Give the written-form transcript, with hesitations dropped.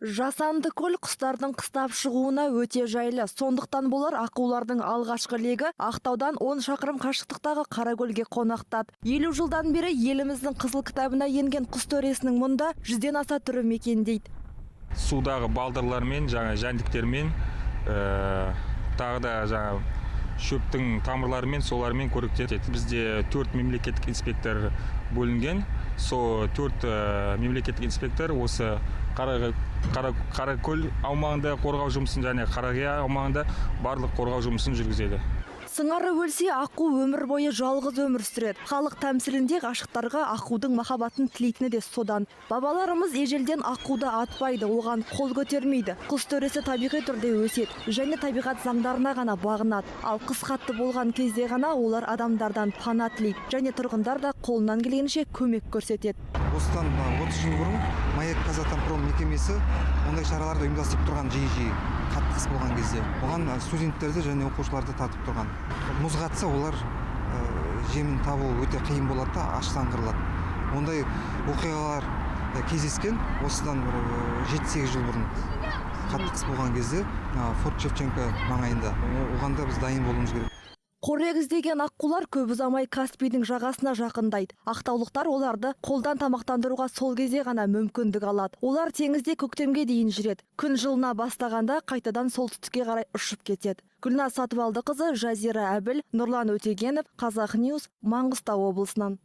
Жасанды көл құстардың қыстап шығуына өте жайлы. Сондықтан болар аққулардың алғашқы легі Ақтаудан 10 шақырым қашықтықтағы Қаракөлге қонақтады. 50 жылдан бері еліміздің қызыл кітабына енген құс төресінің мұнда 100-ден аса түрі мекендейді. Судағы балдырлармен, жәндіктермен, тағы да шөптің тамырларымен, солармен көріктеді. Бізде 4 мемлекеттік инспектор бөлінген. Сол 4 мемлекеттік инспектор осы Қаракөл аумағында қорғау жұмысын және Қарақия аумағында барлық қорғау жұмысын жүргізеді. Сыңары өлсе, аққу өмір бойы жалғыз өмір сүреді. Халық тәмсілінде ғашықтарға аққудың махаббатын тілейтіні де содан. Бабаларымыз ежелден аққуды атпайды, оған қол көтермейді. Құс төресі табиғи түрде өседі және табиғат заңдарына ғана бағынады. Ал қыс қатты болған кезде ғана олар адамдардан пана тілейді және тұрғындар да қолынан келгенше көмек көрсетеді. Осыдан 30 жыл бұрын Маяк Казатомпром мекемесі ондай шараларды ұйымдастырып тұрған жиі қатты қыс болған кезде. Оған студенттерді және оқушыларды тартып тұрған. Мұз қатса олар жемін табу өте қиын болады да аштан қырылады. Ондай оқиғалар кездескен осыдан 7-8 жыл бұрын қатты қыс болған кезде Форт Шевченко маңайында. Оған да біз дайын болуымыз керек. Қорек іздеген аққулар көп ұзамай Каспийдің жағасына жақындайды. Ақтаулықтар оларды қолдан тамақтандыруға сол кезде ғана мүмкіндік алады. Олар теңізде көктемге дейін жүреді. Күн жылына бастағанда қайтадан солтүстікке қарай ұшып кетеді. Гүлназ Сатыбалдықызы, Жазира Әбіл, Нұрлан Өтегенов, Қазақ Ньюс, Маңғыстау облысынан.